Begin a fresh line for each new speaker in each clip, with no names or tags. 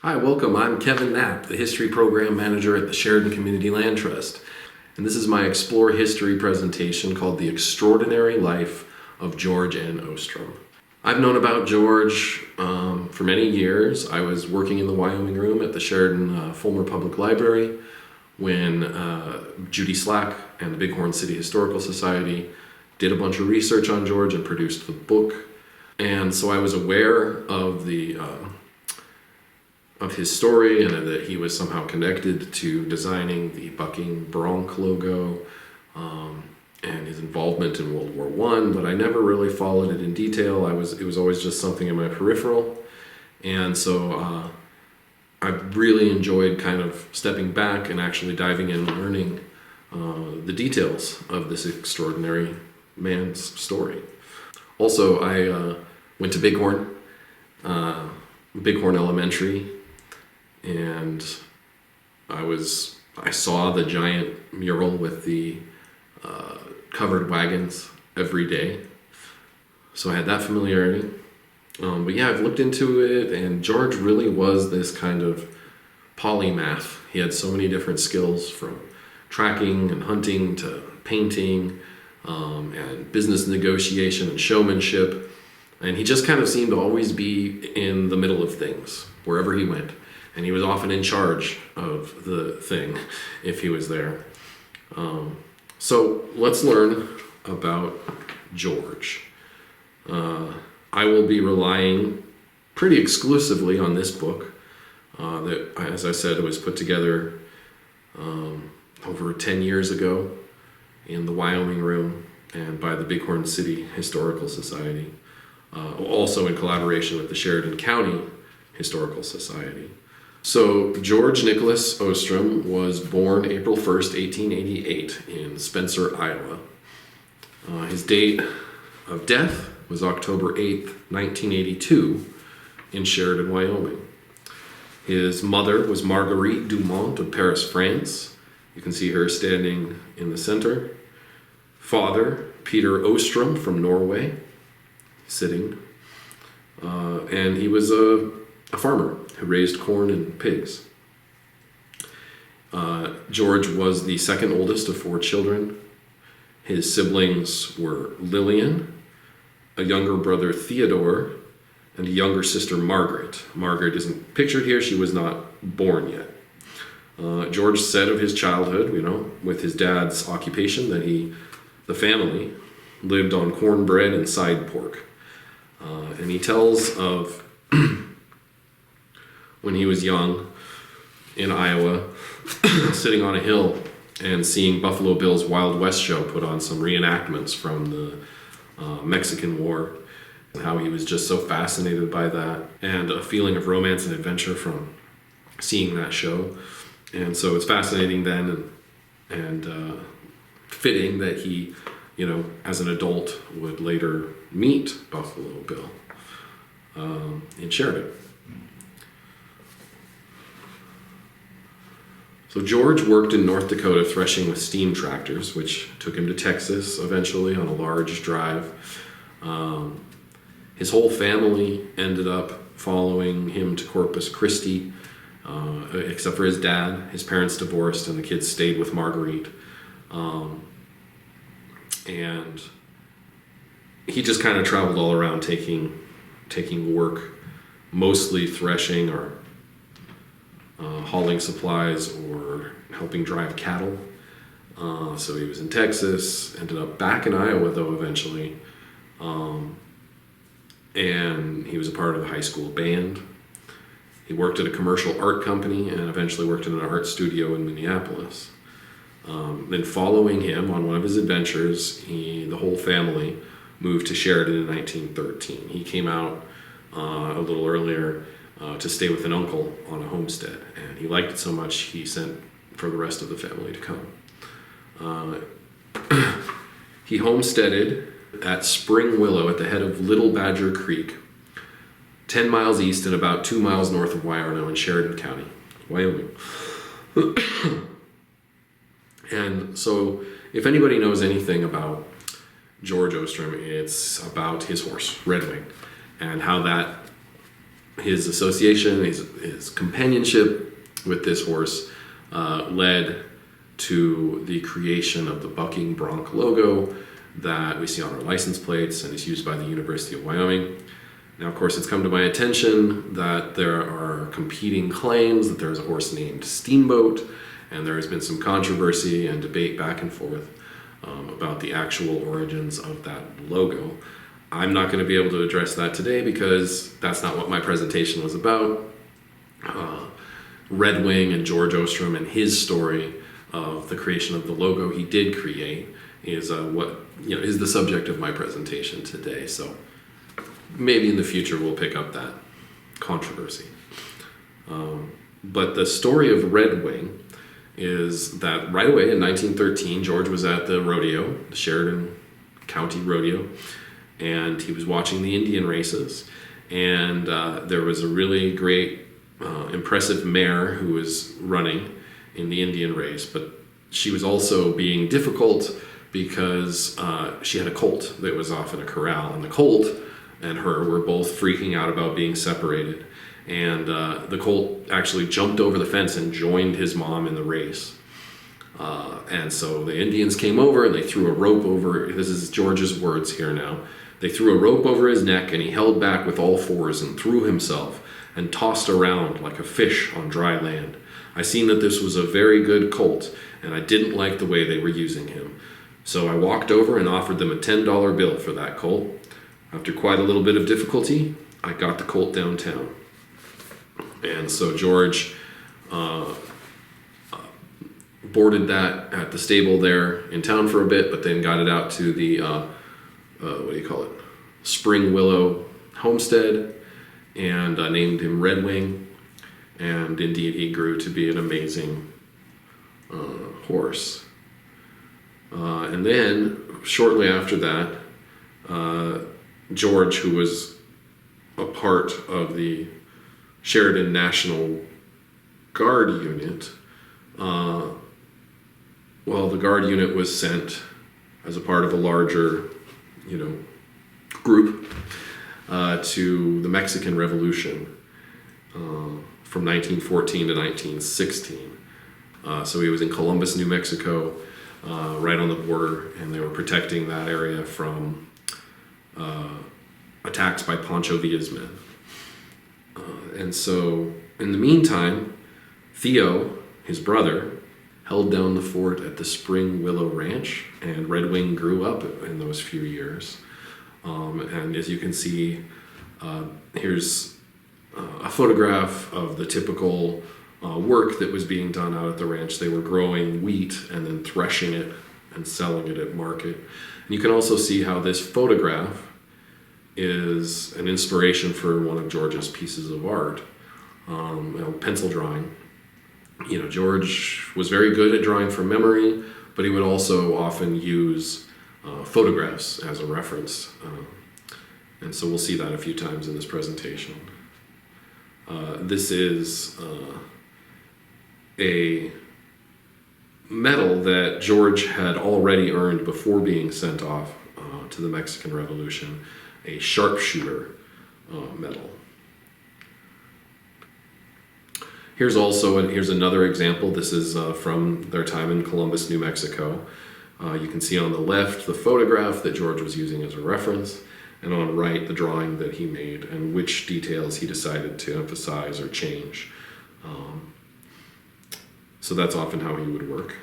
Hi, welcome. I'm Kevin Knapp, the History Program Manager at the Sheridan Community Land Trust. And this is my Explore History presentation called The Extraordinary Life of George N. Ostrom. I've known about George for many years. I was working in the Wyoming room at the Sheridan Fulmer Public Library when Judy Slack and the Bighorn City Historical Society did a bunch of research on George and produced the book. And so I was aware of his story and that he was somehow connected to designing the bucking bronc logo and his involvement in World War I, but I never really followed it in detail. It was always just something in my peripheral. And so I really enjoyed kind of stepping back and actually diving in and learning the details of this extraordinary man's story. Also, I went to Bighorn Elementary, and I saw the giant mural with the covered wagons every day. So I had that familiarity. But yeah, I've looked into it, and George really was this kind of polymath. He had so many different skills, from tracking and hunting to painting and business negotiation and showmanship. And he just kind of seemed to always be in the middle of things, wherever he went. And he was often in charge of the thing if he was there. So let's learn about George. I will be relying pretty exclusively on this book that, as I said, was put together over 10 years ago in the Wyoming room and by the Bighorn City Historical Society, also in collaboration with the Sheridan County Historical Society. So George Nicholas Ostrom was born April 1st, 1888 in Spencer, Iowa. His date of death was October 8th, 1982 in Sheridan, Wyoming. His mother was Marguerite Dumont of Paris, France. You can see her standing in the center. Father, Peter Ostrom from Norway, sitting. And he was a farmer who raised corn and pigs. George was the second oldest of 4 children. His siblings were Lillian, a younger brother Theodore, and a younger sister Margaret. Margaret isn't pictured here. She was not born yet. George said of his childhood, with his dad's occupation, that the family lived on cornbread and side pork. And he tells of when he was young in Iowa, sitting on a hill and seeing Buffalo Bill's Wild West show put on some reenactments from the Mexican War, and how he was just so fascinated by that, and a feeling of romance and adventure from seeing that show. And so it's fascinating then and fitting that he, as an adult, would later meet Buffalo Bill in Sheridan. So George worked in North Dakota threshing with steam tractors, which took him to Texas eventually on a large drive. His whole family ended up following him to Corpus Christi, except for his dad. His parents divorced and the kids stayed with Marguerite. And he just kind of traveled all around taking work, mostly threshing or hauling supplies or helping drive cattle. So he was in Texas, ended up back in Iowa though eventually. And he was a part of the high school band. He worked at a commercial art company and eventually worked in an art studio in Minneapolis. Then following him on one of his adventures, the whole family moved to Sheridan in 1913. He came out a little earlier to stay with an uncle on a homestead, and he liked it so much he sent for the rest of the family to come. He homesteaded at Spring Willow at the head of Little Badger Creek, 10 miles east and about 2 miles north of Wyoming in Sheridan County, Wyoming. And so if anybody knows anything about George Ostrom, it's about his horse, Red Wing, and how that his association, his companionship with this horse led to the creation of the bucking bronc logo that we see on our license plates and is used by the University of Wyoming. Now, of course, it's come to my attention that there are competing claims that there's a horse named Steamboat, and there has been some controversy and debate back and forth about the actual origins of that logo. I'm not going to be able to address that today because that's not what my presentation was about. Red Wing and George Ostrom and his story of the creation of the logo he did create is what is the subject of my presentation today. So maybe in the future we'll pick up that controversy. But the story of Red Wing is that right away in 1913, George was at the rodeo, the Sheridan County Rodeo, and he was watching the Indian races. And there was a really great, impressive mare who was running in the Indian race, but she was also being difficult because she had a colt that was off in a corral, and the colt and her were both freaking out about being separated. And the colt actually jumped over the fence and joined his mom in the race. And so the Indians came over and they threw a rope over, this is George's words here now, they threw a rope over his neck and he held back with all fours and threw himself and tossed around like a fish on dry land. I seen that this was a very good colt and I didn't like the way they were using him. So I walked over and offered them a $10 bill for that colt. After quite a little bit of difficulty, I got the colt downtown. And so George boarded that at the stable there in town for a bit, but then got it out to the, Spring Willow homestead, and named him Red Wing. And indeed, he grew to be an amazing horse. And then, shortly after that, George, who was a part of the Sheridan National Guard unit, the Guard unit was sent as a part of a larger, group to the Mexican Revolution from 1914 to 1916. So he was in Columbus, New Mexico, right on the border, and they were protecting that area from attacks by Pancho Villa's men. And so, in the meantime, Theo, his brother, held down the fort at the Spring Willow Ranch, and Red Wing grew up in those few years. And as you can see, here's a photograph of the typical work that was being done out at the ranch. They were growing wheat and then threshing it and selling it at market. And you can also see how this photograph is an inspiration for one of George's pieces of art, pencil drawing. George was very good at drawing from memory, but he would also often use photographs as a reference. And so we'll see that a few times in this presentation. This is a medal that George had already earned before being sent off to the Mexican Revolution, a sharpshooter medal. Here's another example. This is from their time in Columbus, New Mexico. You can see on the left the photograph that George was using as a reference, and on the right the drawing that he made and which details he decided to emphasize or change. So that's often how he would work.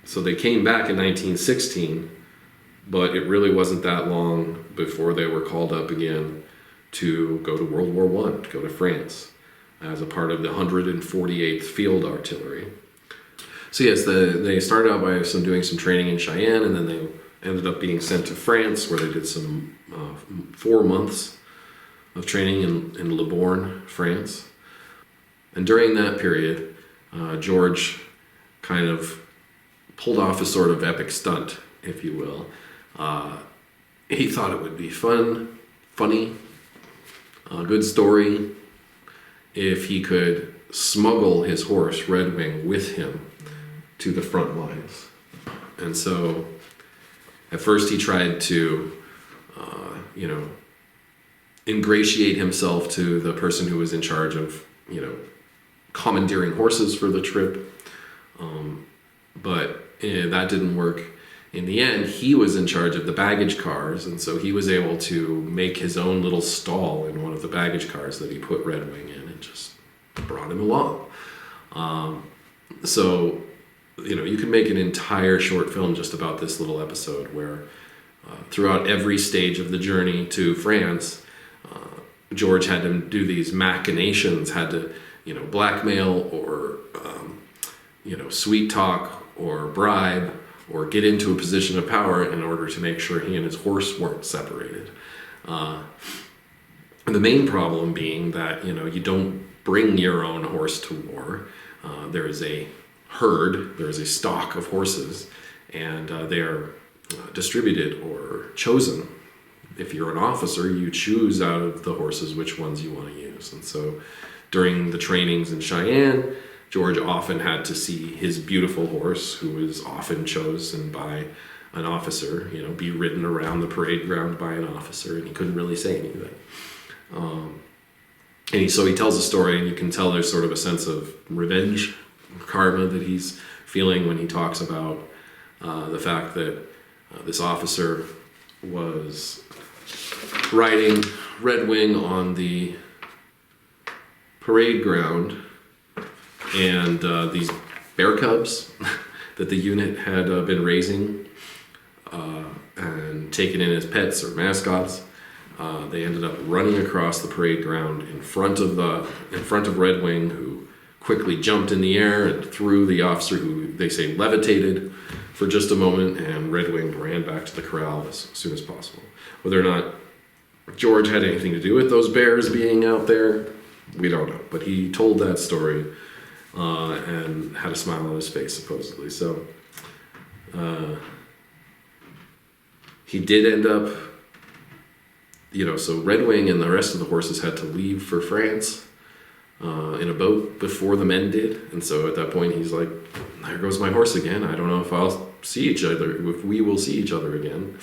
So they came back in 1916, but it really wasn't that long before they were called up again to go to World War I, to go to France, as a part of the 148th Field Artillery. So yes, they started out by doing some training in Cheyenne, and then they ended up being sent to France, where they did some 4 months of training in Le Borgne, France. And during that period, George kind of pulled off a sort of epic stunt, if you will. He thought it would be funny, a good story, if he could smuggle his horse, Red Wing, with him to the front lines. And so at first he tried to, ingratiate himself to the person who was in charge of, commandeering horses for the trip. But that didn't work. In the end, he was in charge of the baggage cars, and so he was able to make his own little stall in one of the baggage cars that he put Redwing in and just brought him along. So, you could make an entire short film just about this little episode where throughout every stage of the journey to France, George had to do these machinations, had to, blackmail or, sweet talk or bribe or get into a position of power in order to make sure he and his horse weren't separated. The main problem being that, you don't bring your own horse to war. There is a herd, there is a stock of horses, and they are distributed or chosen. If you're an officer, you choose out of the horses which ones you want to use. And so during the trainings in Cheyenne, George often had to see his beautiful horse, who was often chosen by an officer, be ridden around the parade ground by an officer, and he couldn't really say anything. So he tells a story, and you can tell there's sort of a sense of revenge, karma that he's feeling when he talks about the fact that this officer was riding Redwing on the parade ground, and these bear cubs that the unit had been raising and taken in as pets or mascots, they ended up running across the parade ground in front of Redwing, who quickly jumped in the air and threw the officer, who they say levitated for just a moment, and Redwing ran back to the corral as soon as possible. Whether or not George had anything to do with those bears being out there, we don't know. But he told that story and had a smile on his face, supposedly. So he did end up, so Redwing and the rest of the horses had to leave for France in a boat before the men did. And so at that point, he's like, there goes my horse again. I don't know if if we will see each other again.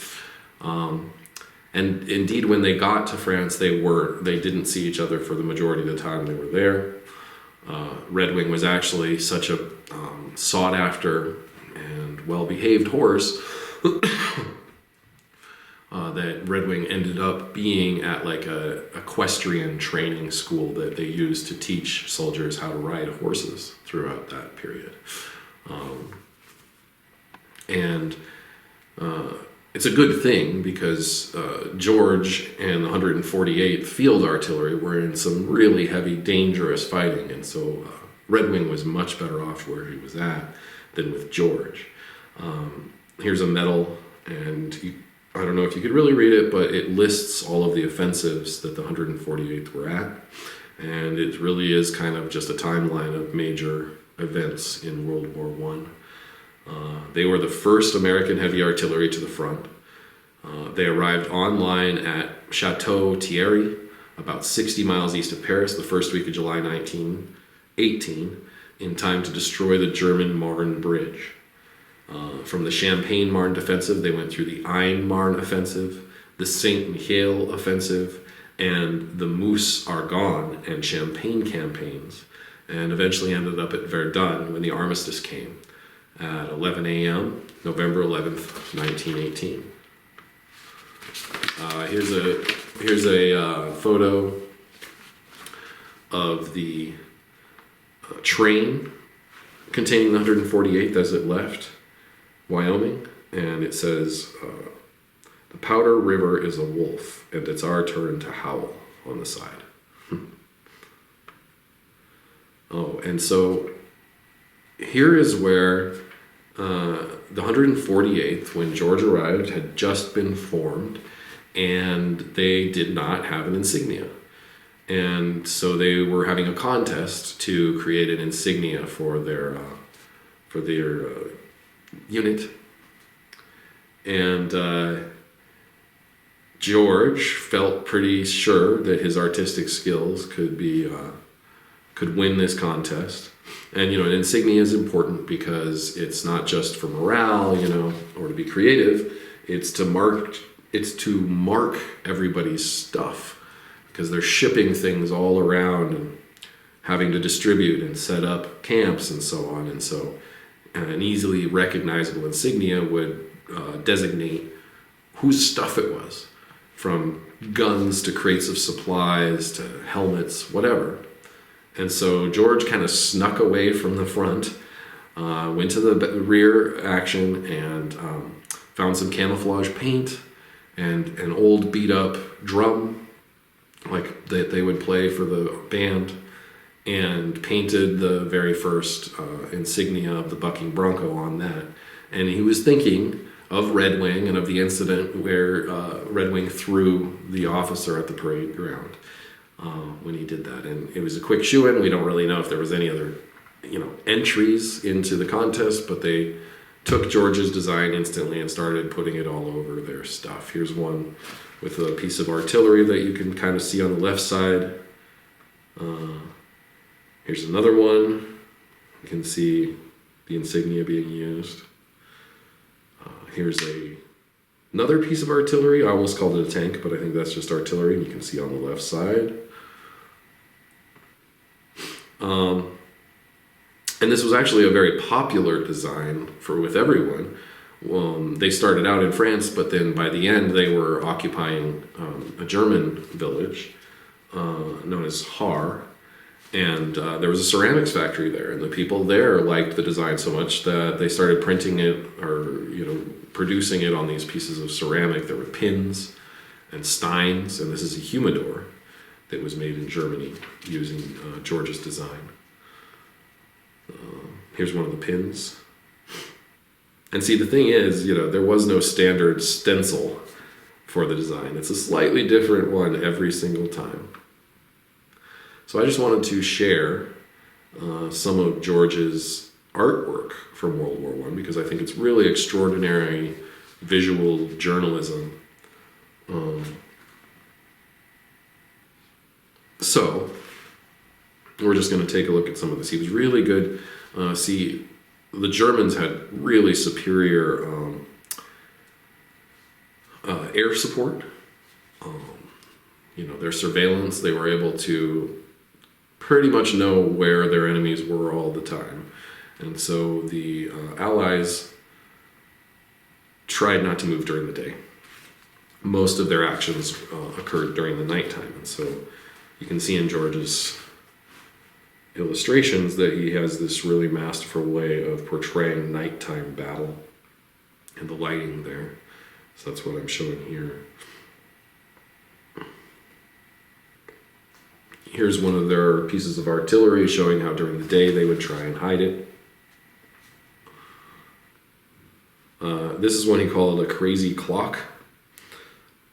And indeed, when they got to France, they didn't see each other for the majority of the time they were there. Redwing was actually such a sought after and well-behaved horse that Redwing ended up being at like a equestrian training school that they used to teach soldiers how to ride horses throughout that period. It's a good thing because George and the 148th Field Artillery were in some really heavy, dangerous fighting, and so Redwing was much better off where he was at than with George. Here's a medal, and I don't know if you could really read it, but it lists all of the offensives that the 148th were at, and it really is kind of just a timeline of major events in World War I. They were the first American heavy artillery to the front. They arrived on line at Chateau Thierry, about 60 miles east of Paris, the first week of July 1918, in time to destroy the German Marne Bridge. From the Champagne-Marne defensive, they went through the Aisne-Marne offensive, the Saint-Mihiel offensive, and the Meuse-Argonne and Champagne campaigns, and eventually ended up at Verdun when the armistice came at 11 a.m., November 11th, 1918. Here's a photo of the train containing the 148th as it left Wyoming, and it says, "The Powder River is a wolf, and it's our turn to howl," on the side. Oh, and so here is where the 148th, when George arrived, had just been formed, and they did not have an insignia. And so they were having a contest to create an insignia for their unit. And George felt pretty sure that his artistic skills could win this contest. And, an insignia is important because it's not just for morale, or to be creative. It's to mark everybody's stuff. because they're shipping things all around and having to distribute and set up camps and so on. And so an easily recognizable insignia would designate whose stuff it was, from guns to crates of supplies to helmets, whatever. And so George kind of snuck away from the front, went to the rear action, and found some camouflage paint and an old beat up drum like that they would play for the band, and painted the very first insignia of the bucking bronco on that. And he was thinking of Red Wing and of the incident where Red Wing threw the officer at the parade ground when he did that. And it was a quick shoe-in. We don't really know if there was any other, entries into the contest, but they took George's design instantly and started putting it all over their stuff. Here's one with a piece of artillery that you can kind of see on the left side. Here's another one. You can see the insignia being used. Here's another piece of artillery. I almost called it a tank, but I think that's just artillery. You can see on the left side. And this was actually a very popular design with everyone. They started out in France, but then by the end they were occupying a German village known as Haar. And there was a ceramics factory there, and the people there liked the design so much that they started printing it, or producing it on these pieces of ceramic. There were pins and steins, and this is a humidor that was made in Germany using George's design. Here's one of the pins. And see, the thing is, there was no standard stencil for the design. It's a slightly different one every single time. So I just wanted to share some of George's artwork from World War I, because I think it's really extraordinary visual journalism. So we're just going to take a look at some of this. He was really good. See, the Germans had really superior air support. Their surveillance, they were able to pretty much know where their enemies were all the time. And so the Allies tried not to move during the day. Most of their actions occurred during the nighttime. And so you can see in George's illustrations that he has this really masterful way of portraying nighttime battle and the lighting there. So that's what I'm showing here. Here's one of their pieces of artillery showing how during the day they would try and hide it. This is one he called a crazy clock.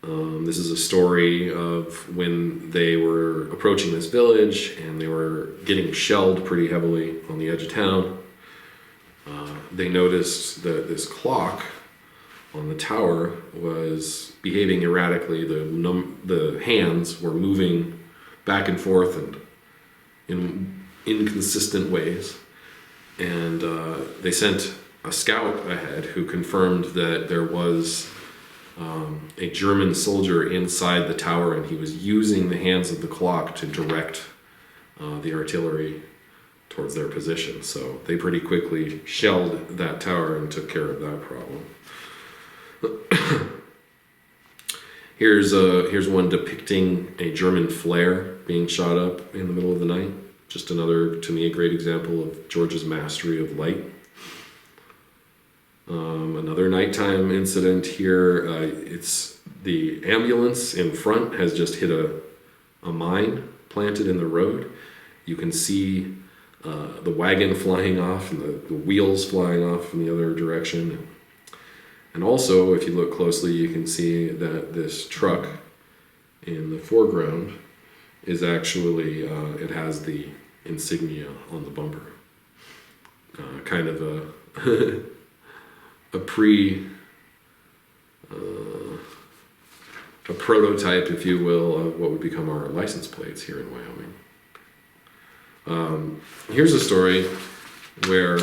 This is a story of when they were approaching this village and they were getting shelled pretty heavily on the edge of town. They noticed that this clock on the tower was behaving erratically. The hands were moving back and forth and in inconsistent ways. And they sent a scout ahead who confirmed that there was a German soldier inside the tower, and he was using the hands of the clock to direct the artillery towards their position. So they pretty quickly shelled that tower and took care of that problem. Here's one depicting a German flare being shot up in the middle of the night. Just another, to me, a great example of George's mastery of light. Another nighttime incident here. It's the ambulance in front has just hit a mine planted in the road. You can see the wagon flying off and the wheels flying off in the other direction. And also, if you look closely, you can see that this truck in the foreground is actually, it has the insignia on the bumper. Kind of a a prototype, if you will, of what would become our license plates here in Wyoming. Here's a story where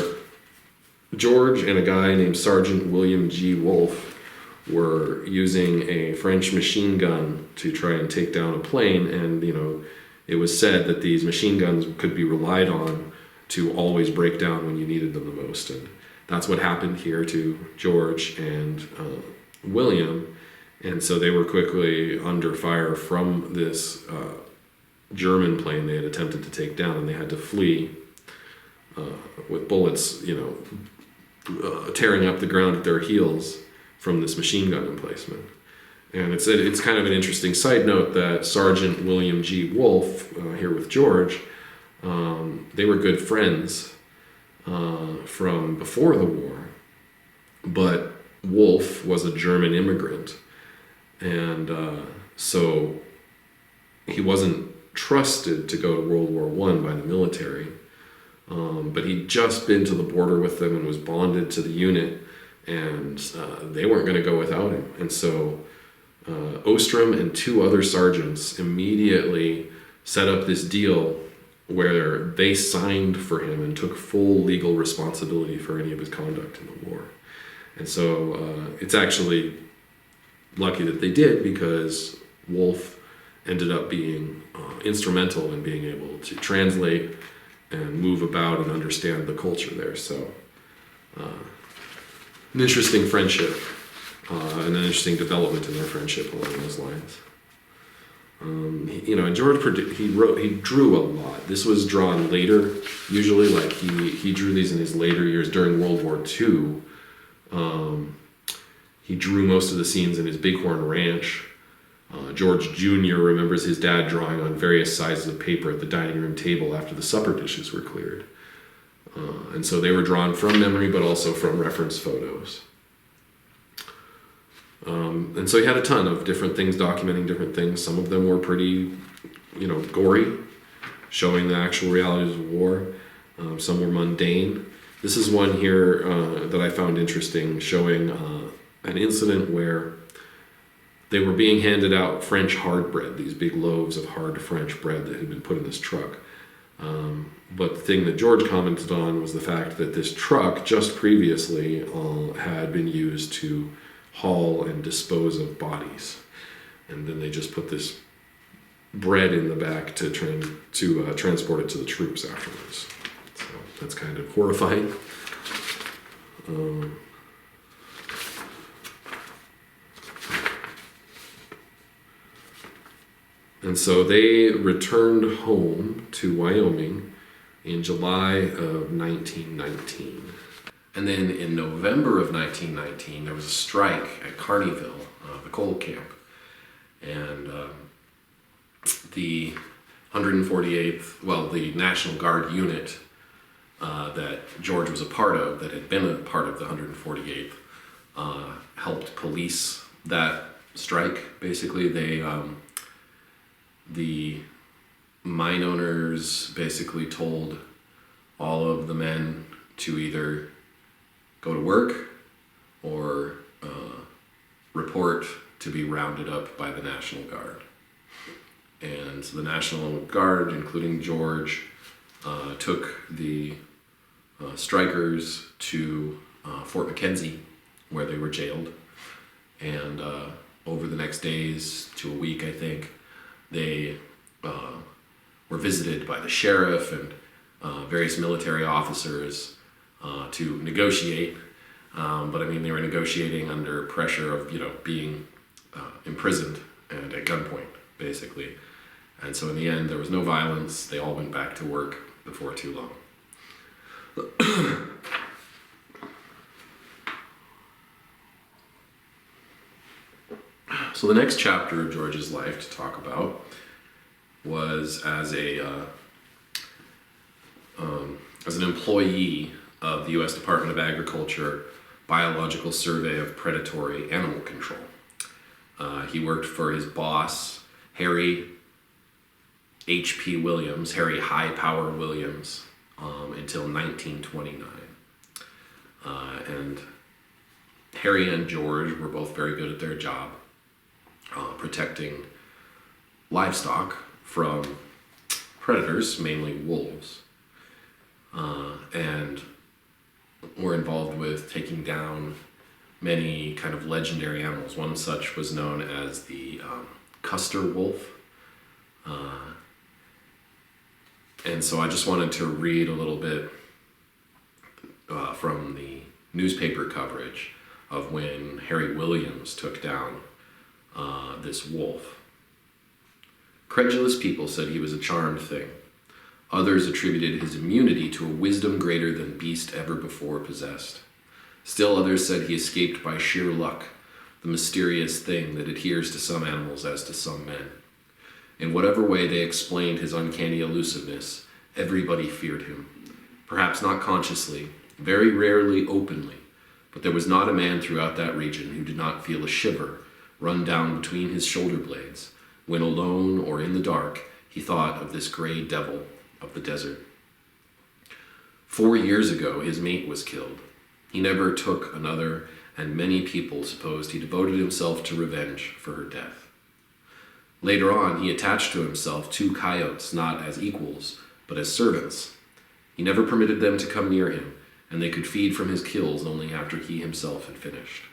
George and a guy named Sergeant William G. Wolfe were using a French machine gun to try and take down a plane, and it was said that these machine guns could be relied on to always break down when you needed them the most. And that's what happened here to George and William. And so they were quickly under fire from this German plane they had attempted to take down, and they had to flee with bullets, tearing up the ground at their heels from this machine gun emplacement. And it's kind of an interesting side note that Sergeant William G. Wolfe, here with George, they were good friends from before the war, but Wolfe was a German immigrant, and so he wasn't trusted to go to World War I by the military, but he'd just been to the border with them and was bonded to the unit, and they weren't going to go without him. And so Ostrom and two other sergeants immediately set up this deal where they signed for him and took full legal responsibility for any of his conduct in the war. And so it's actually lucky that they did, because Wolfe ended up being instrumental in being able to translate and move about and understand the culture there. So an interesting friendship and an interesting development in their friendship along those lines. And George he drew a lot. This was drawn later, usually. Like he drew these in his later years during World War II. He drew most of the scenes in his Bighorn Ranch. George Jr. remembers his dad drawing on various sizes of paper at the dining room table after the supper dishes were cleared. And so they were drawn from memory, but also from reference photos. And so he had a ton of different things, documenting different things. Some of them were pretty, gory, showing the actual realities of war. Some were mundane. This is one here that I found interesting, showing an incident where they were being handed out French hard bread, these big loaves of hard French bread that had been put in this truck. But the thing that George commented on was the fact that this truck just previously had been used to haul and dispose of bodies, and then they just put this bread in the back to transport it to the troops afterwards. So that's kind of horrifying. And so they returned home to Wyoming in July of 1919. And then in November of 1919, there was a strike at Carneyville, the coal camp. And the 148th, the National Guard unit that George was a part of, that had been a part of the 148th, helped police that strike. Basically, the mine owners basically told all of the men to either go to work or report to be rounded up by the National Guard. And so the National Guard, including George, took the strikers to Fort McKenzie, where they were jailed. And over the next days to a week, I think, they were visited by the sheriff and various military officers to negotiate. But they were negotiating under pressure of, being imprisoned and at gunpoint, basically. And so in the end, there was no violence. They all went back to work before too long. So the next chapter of George's life to talk about was as an employee of the U.S. Department of Agriculture Biological Survey of Predatory Animal Control. He worked for his boss, Harry H.P. Williams, Harry High Power Williams, until 1929. And Harry and George were both very good at their job, protecting livestock from predators, mainly wolves, and were involved with taking down many kind of legendary animals. One such was known as the Custer wolf. And so I just wanted to read a little bit from the newspaper coverage of when Harry Williams took down this wolf. Credulous people said he was a charmed thing. Others attributed his immunity to a wisdom greater than beast ever before possessed. Still others said he escaped by sheer luck, the mysterious thing that adheres to some animals as to some men. In whatever way they explained his uncanny elusiveness, everybody feared him. Perhaps not consciously, very rarely openly, but there was not a man throughout that region who did not feel a shiver run down between his shoulder blades when alone or in the dark he thought of this gray devil of the desert. 4 years ago his mate was killed. He never took another, and many people supposed he devoted himself to revenge for her death. Later on, he attached to himself 2 coyotes, not as equals, but as servants. He never permitted them to come near him, and they could feed from his kills only after he himself had finished.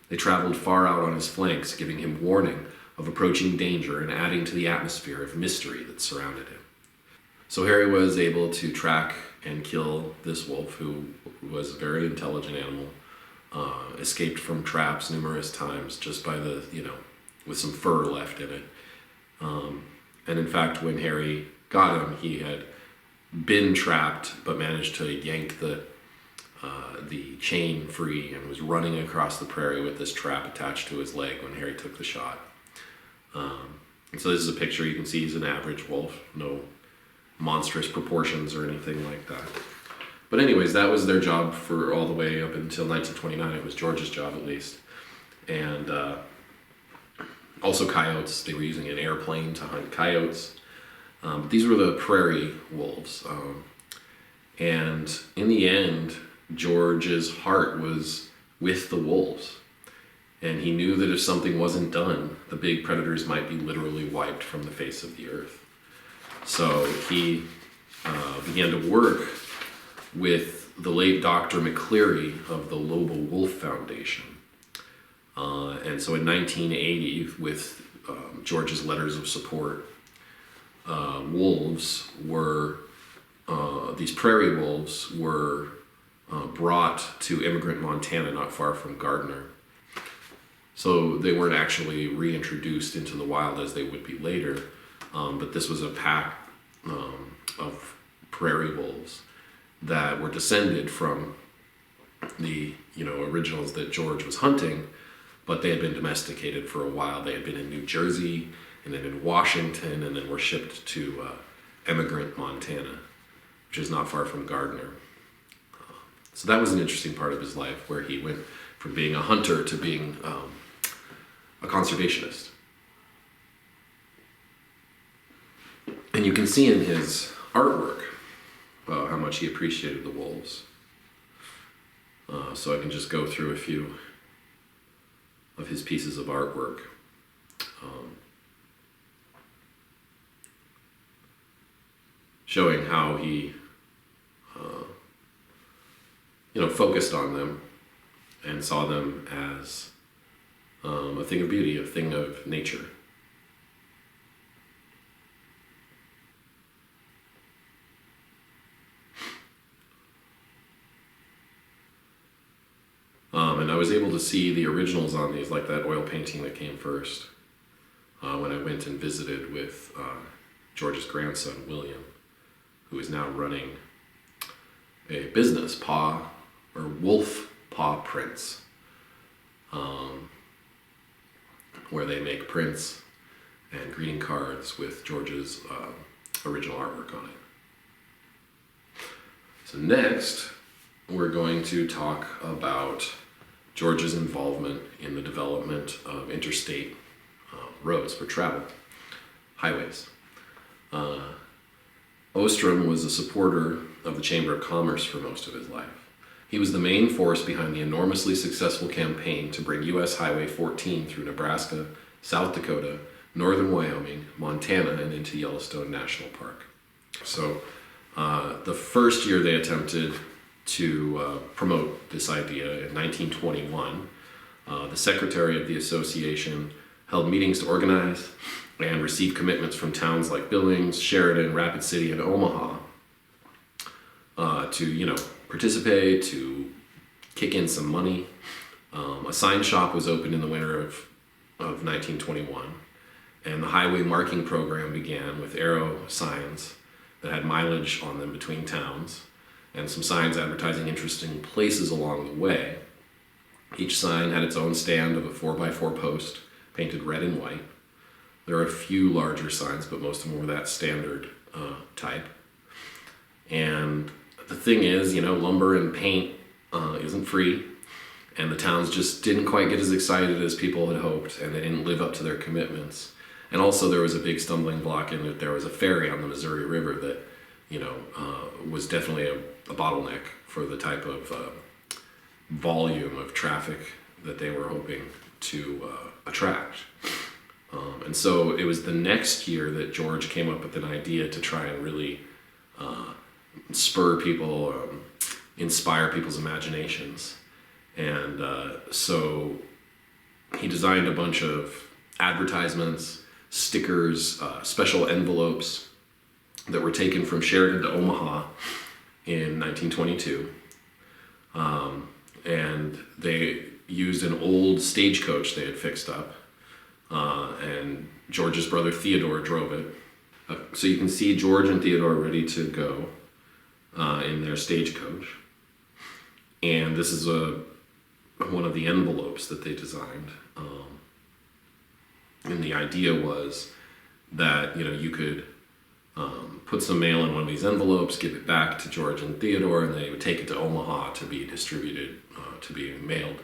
They traveled far out on his flanks, giving him warning of approaching danger and adding to the atmosphere of mystery that surrounded him. So Harry was able to track and kill this wolf, who was a very intelligent animal, escaped from traps numerous times just by with some fur left in it. And in fact, when Harry got him, he had been trapped, but managed to yank the chain free and was running across the prairie with this trap attached to his leg when Harry took the shot. And so this is a picture. You can see he's an average wolf, no monstrous proportions or anything like that. But anyways, that was their job for all the way up until 1929. It was George's job, at least. And also coyotes. They were using an airplane to hunt coyotes. These were the prairie wolves. And in the end, George's heart was with the wolves. And he knew that if something wasn't done, the big predators might be literally wiped from the face of the earth. So he began to work with the late Dr. McCleary of the Lobo Wolf Foundation. And so in 1980, with George's letters of support, these prairie wolves were brought to immigrant Montana, not far from Gardner. So they weren't actually reintroduced into the wild as they would be later, but this was a pack of prairie wolves that were descended from the originals that George was hunting, but they had been domesticated for a while. They had been in New Jersey and then in Washington, and then were shipped to Emigrant, Montana, which is not far from Gardner. So that was an interesting part of his life, where he went from being a hunter to being a conservationist. And you can see in his artwork how much he appreciated the wolves. So I can just go through a few of his pieces of artwork. Showing how he focused on them and saw them as a thing of beauty, a thing of nature. And I was able to see the originals on these, like that oil painting that came first, when I went and visited with George's grandson, William, who is now running a business, Wolf Paw Prints, where they make prints and greeting cards with George's original artwork on it. So next, we're going to talk about George's involvement in the development of interstate roads for travel, highways. Ostrom was a supporter of the Chamber of Commerce for most of his life. He was the main force behind the enormously successful campaign to bring U.S. Highway 14 through Nebraska, South Dakota, northern Wyoming, Montana, and into Yellowstone National Park. So the first year they attempted to promote this idea in 1921, The secretary of the association held meetings to organize and receive commitments from towns like Billings, Sheridan, Rapid City, and Omaha to participate, to kick in some money. A sign shop was opened in the winter of 1921, and the highway marking program began with arrow signs that had mileage on them between towns, and some signs advertising interesting places along the way. Each sign had its own stand of a 4x4 post painted red and white. There are a few larger signs, but most of them were that standard type. And the thing is, lumber and paint isn't free, and the towns just didn't quite get as excited as people had hoped, and they didn't live up to their commitments. And also there was a big stumbling block in that there was a ferry on the Missouri River that, was definitely a bottleneck for the type of volume of traffic that they were hoping to attract. And so it was the next year that George came up with an idea to try and really spur people, inspire people's imaginations. And so he designed a bunch of advertisements, stickers, special envelopes that were taken from Sheridan to Omaha in 1922. And they used an old stagecoach they had fixed up. And George's brother Theodore drove it. So you can see George and Theodore ready to go in their stagecoach. And this is one of the envelopes that they designed. And the idea was that, you could put some mail in one of these envelopes, give it back to George and Theodore, and they would take it to Omaha to be distributed, to be mailed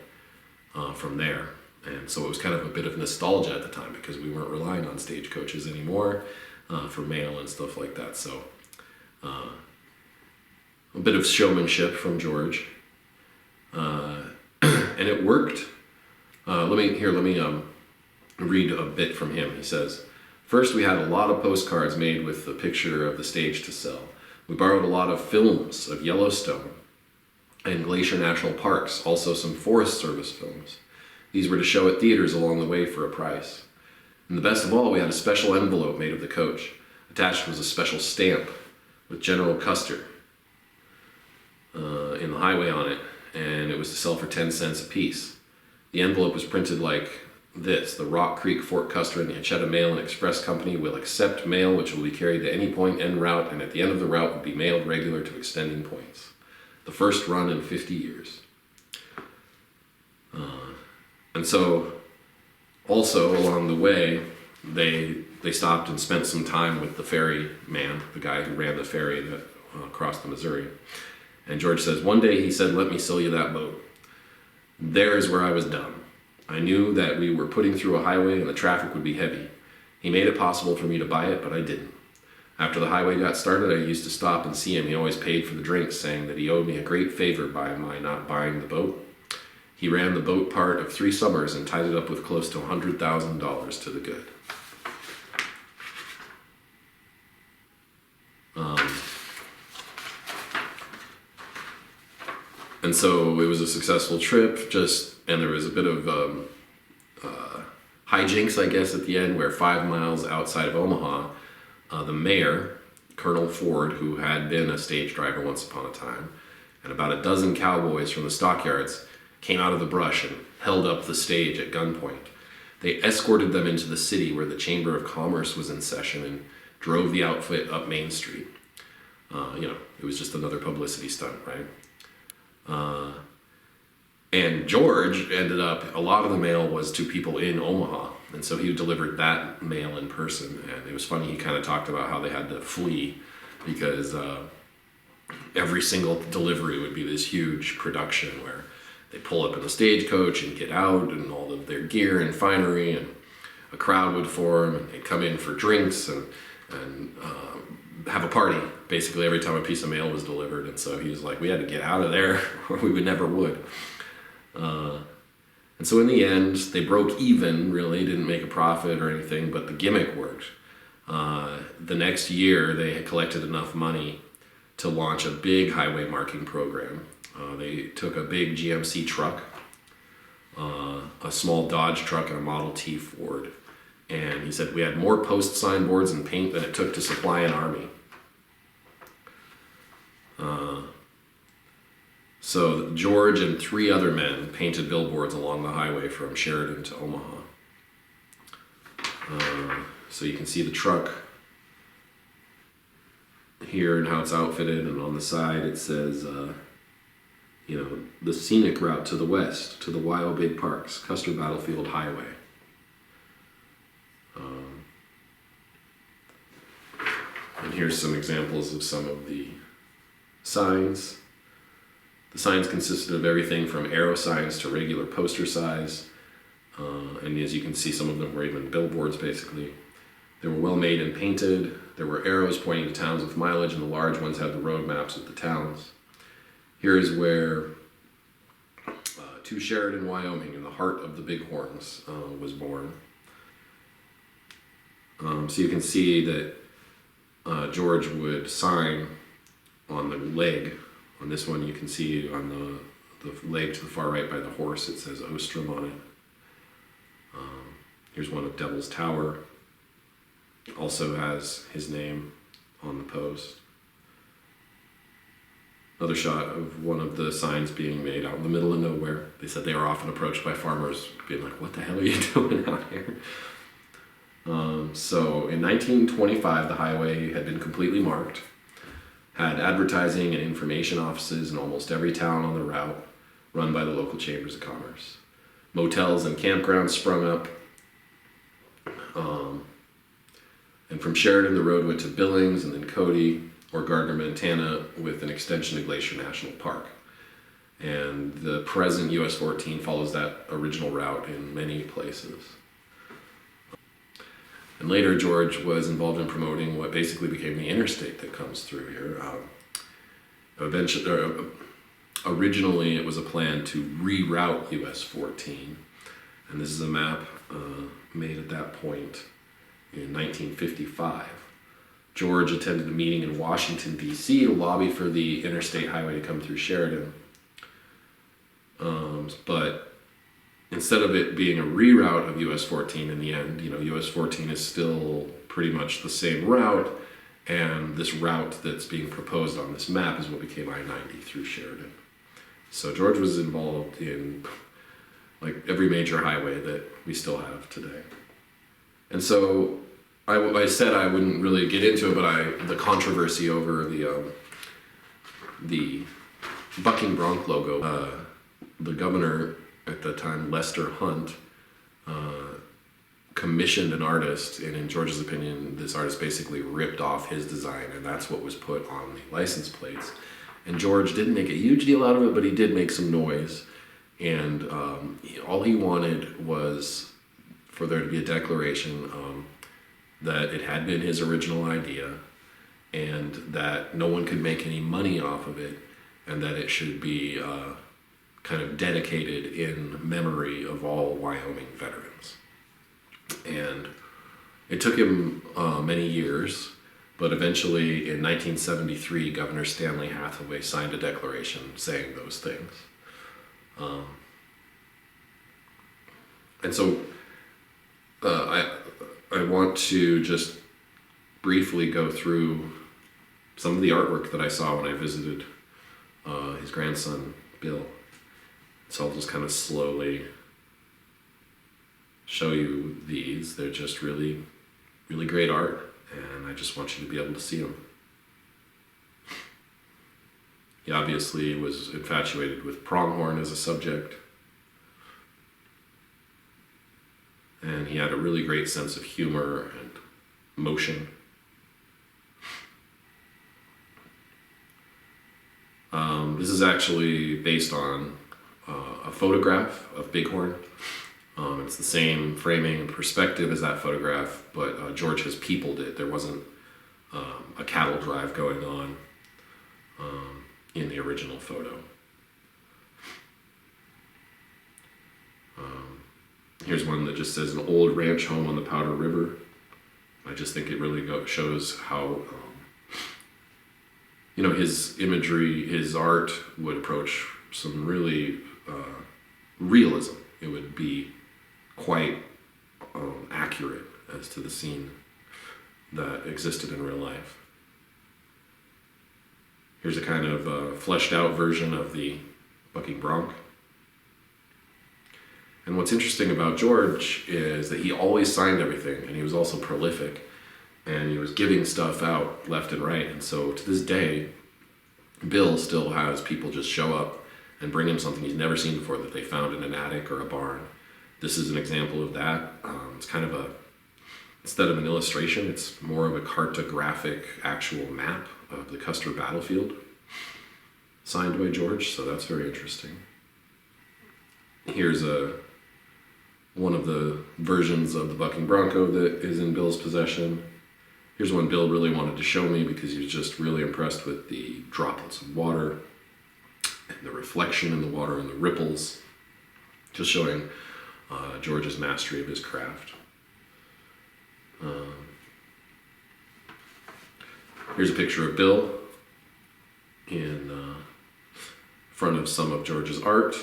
from there. And so it was kind of a bit of nostalgia at the time because we weren't relying on stagecoaches anymore for mail and stuff like that. So a bit of showmanship from George. And it worked. Let me read a bit from him. He says, "First, we had a lot of postcards made with the picture of the stage to sell. We borrowed a lot of films of Yellowstone and Glacier National Parks, also some Forest Service films. These were to show at theaters along the way for a price. And the best of all, we had a special envelope made of the coach. Attached was a special stamp with General Custer in the highway on it, and it was to sell for 10 cents a piece. The envelope was printed like this: the Rock Creek, Fort Custer, and the Acheta Mail and Express Company will accept mail which will be carried to any point en route, and at the end of the route will be mailed regular to extending points. The first run in 50 years. And so, also along the way, they stopped and spent some time with the ferry man, the guy who ran the ferry that crossed the Missouri. And George says, "One day he said, 'Let me sell you that boat.' There is where I was done. I knew that we were putting through a highway and the traffic would be heavy. He made it possible for me to buy it, but I didn't. After the highway got started, I used to stop and see him. He always paid for the drinks, saying that he owed me a great favor by my not buying the boat. He ran the boat part of 3 summers and tied it up with close to $100,000 to the good." And so it was a successful trip, and there was a bit of hijinks, I guess, at the end, where 5 miles outside of Omaha, the mayor, Colonel Ford, who had been a stage driver once upon a time, and about a dozen cowboys from the stockyards came out of the brush and held up the stage at gunpoint. They escorted them into the city where the Chamber of Commerce was in session and drove the outfit up Main Street. It was just another publicity stunt, right? And George ended up, a lot of the mail was to people in Omaha, and so he delivered that mail in person. And it was funny, he kind of talked about how they had to flee because every single delivery would be this huge production where they pull up in the stagecoach and get out and all of their gear and finery, and a crowd would form and they'd come in for drinks and have a party basically every time a piece of mail was delivered. And so he was like, we had to get out of there or we never would. And so in the end, they broke even, really, didn't make a profit or anything, but the gimmick worked. The next year, they had collected enough money to launch a big highway marking program. They took a big GMC truck a small Dodge truck, and a Model T Ford. And he said, we had more post signboards and paint than it took to supply an army. So George and 3 other men painted billboards along the highway from Sheridan to Omaha. So you can see the truck here and how it's outfitted, and on the side it says, the scenic route to the west, to the Wyoming Big Parks, Custer Battlefield Highway. And here's some examples of some of the signs. The signs consisted of everything from arrow signs to regular poster size. And as you can see, some of them were even billboards, basically. They were well made and painted. There were arrows pointing to towns with mileage, and the large ones had the road maps of the towns. Here is where to Sheridan, Wyoming, in the heart of the Bighorns, was born. So you can see that George would sign on the leg. On this one, you can see on the leg to the far right by the horse, it says Ostrom on it. Here's one of Devil's Tower. Also has his name on the post. Another shot of one of the signs being made out in the middle of nowhere. They said they were often approached by farmers being like, what the hell are you doing out here? So in 1925, the highway had been completely marked, had advertising and information offices in almost every town on the route, run by the local chambers of commerce. Motels and campgrounds sprung up. And from Sheridan, the road went to Billings and then Cody or Gardner, Montana, with an extension to Glacier National Park. And the present US 14 follows that original route in many places. And later, George was involved in promoting what basically became the interstate that comes through here. Originally, it was a plan to reroute US 14. And this is a map made at that point in 1955. George attended a meeting in Washington, D.C. to lobby for the interstate highway to come through Sheridan. But instead of it being a reroute of US 14 in the end, US 14 is still pretty much the same route, and this route that's being proposed on this map is what became I-90 through Sheridan. So George was involved in like every major highway that we still have today. And so I said I wouldn't really get into it, but the controversy over the bucking bronc logo, the governor at the time, Lester Hunt, commissioned an artist, and in George's opinion, this artist basically ripped off his design, and that's what was put on the license plates. And George didn't make a huge deal out of it, but he did make some noise. And all he wanted was for there to be a declaration that it had been his original idea, and that no one could make any money off of it, and that it should be kind of dedicated in memory of all Wyoming veterans. And it took him many years, but eventually in 1973, Governor Stanley Hathaway signed a declaration saying those things. And so I want to just briefly go through some of the artwork that I saw when I visited his grandson, Bill. So I'll just kind of slowly show you these. They're just really, really great art, and I just want you to be able to see them. He obviously was infatuated with pronghorn as a subject, and he had a really great sense of humor and motion. This is actually based on a photograph of bighorn. It's the same framing and perspective as that photograph, but George has peopled it. There wasn't a cattle drive going on in the original photo. Here's one that just says an old ranch home on the Powder River. I just think it really shows how his imagery, his art would approach some really realism it would be quite accurate as to the scene that existed in real life. Here's a kind of fleshed out version of the bucking bronc. And what's interesting about George is that he always signed everything, and he was also prolific, and he was giving stuff out left and right. And so to this day, Bill still has people just show up and bring him something he's never seen before that they found in an attic or a barn. This is an example of that. It's kind of instead of an illustration, it's more of a cartographic actual map of the Custer battlefield, signed by George, so that's very interesting. Here's one of the versions of the bucking bronco that is in Bill's possession. Here's one Bill really wanted to show me because he was just really impressed with the droplets of water and the reflection in the water and the ripples, just showing George's mastery of his craft. Here's a picture of Bill in front of some of George's art,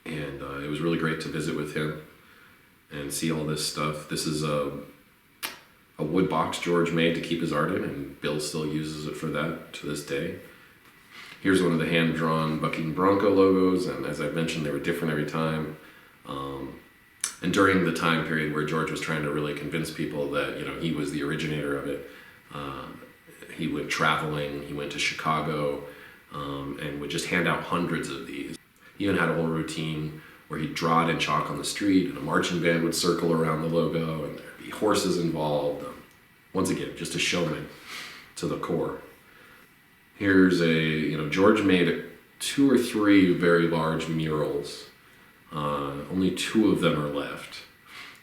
and it was really great to visit with him and see all this stuff. This is a wood box George made to keep his art in, and Bill still uses it for that to this day. Here's one of the hand-drawn bucking bronco logos, and as I've mentioned, they were different every time. And during the time period where George was trying to really convince people that, you know, he was the originator of it, he went traveling, he went to Chicago, and would just hand out hundreds of these. He even had a whole routine where he'd draw it in chalk on the street, and a marching band would circle around the logo, and there'd be horses involved. Once again, just a showman to the core. Here's George made 2 or 3 very large murals. Only 2 of them are left.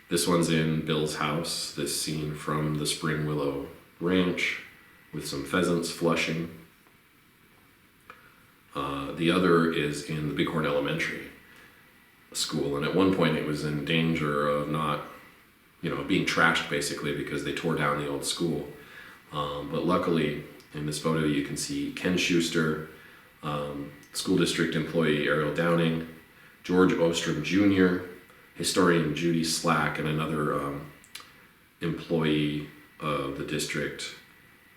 This one's in Bill's house, this scene from the Spring Willow Ranch with some pheasants flushing. The other is in the Bighorn Elementary School, and at one point it was in danger of being trashed basically because they tore down the old school. But luckily, in this photo you can see Ken Schuster, school district employee Ariel Downing, George Ostrom Jr., historian Judy Slack, and another employee of the district,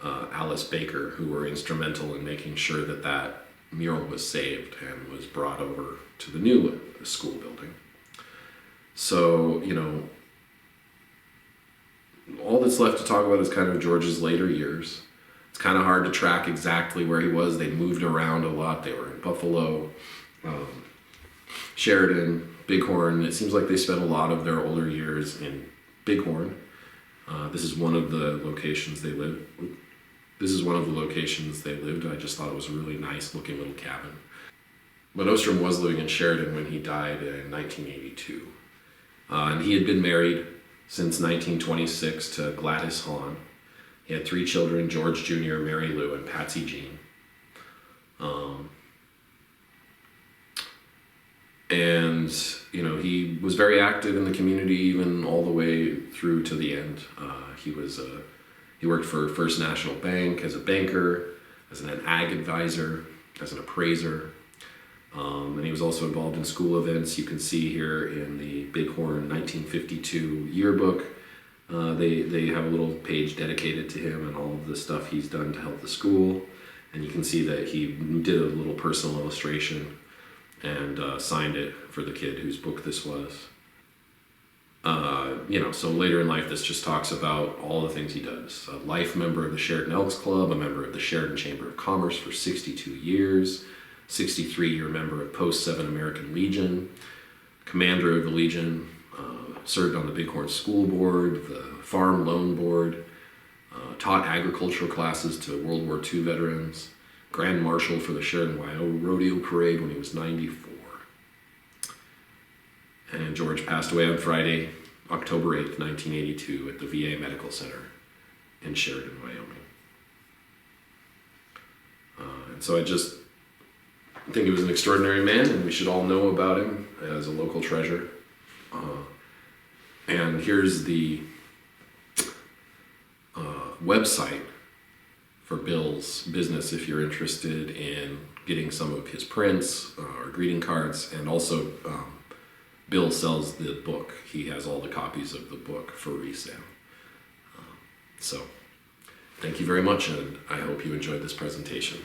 Alice Baker, who were instrumental in making sure that that mural was saved and was brought over to the new school building. So, all that's left to talk about is kind of George's later years. It's kind of hard to track exactly where he was. They moved around a lot. They were in Buffalo, Sheridan, Bighorn. It seems like they spent a lot of their older years in Bighorn. This is one of the locations they lived. I just thought it was a really nice looking little cabin. But Ostrom was living in Sheridan when he died in 1982. And he had been married since 1926 to Gladys Hahn. He had 3 children, George Jr., Mary Lou, and Patsy Jean. And he was very active in the community even all the way through to the end. He worked for First National Bank as a banker, as an ag advisor, as an appraiser. And he was also involved in school events. You can see here in the Bighorn 1952 yearbook, they have a little page dedicated to him and all of the stuff he's done to help the school. And you can see that he did a little personal illustration and signed it for the kid whose book this was. So later in life, this just talks about all the things he does. A life member of the Sheridan Elks Club, a member of the Sheridan Chamber of Commerce for 62 years, 63-year member of Post 7 American Legion, commander of the Legion, served on the Bighorn School Board, the Farm Loan Board, taught agricultural classes to World War II veterans, Grand Marshal for the Sheridan Wyoming Rodeo Parade when he was 94. And George passed away on Friday, October 8th, 1982 at the VA Medical Center in Sheridan, Wyoming. And so I just think he was an extraordinary man, and we should all know about him as a local treasure. And here's the website for Bill's business if you're interested in getting some of his prints or greeting cards, and also Bill sells the book. He has all the copies of the book for resale. So thank you very much, and I hope you enjoyed this presentation.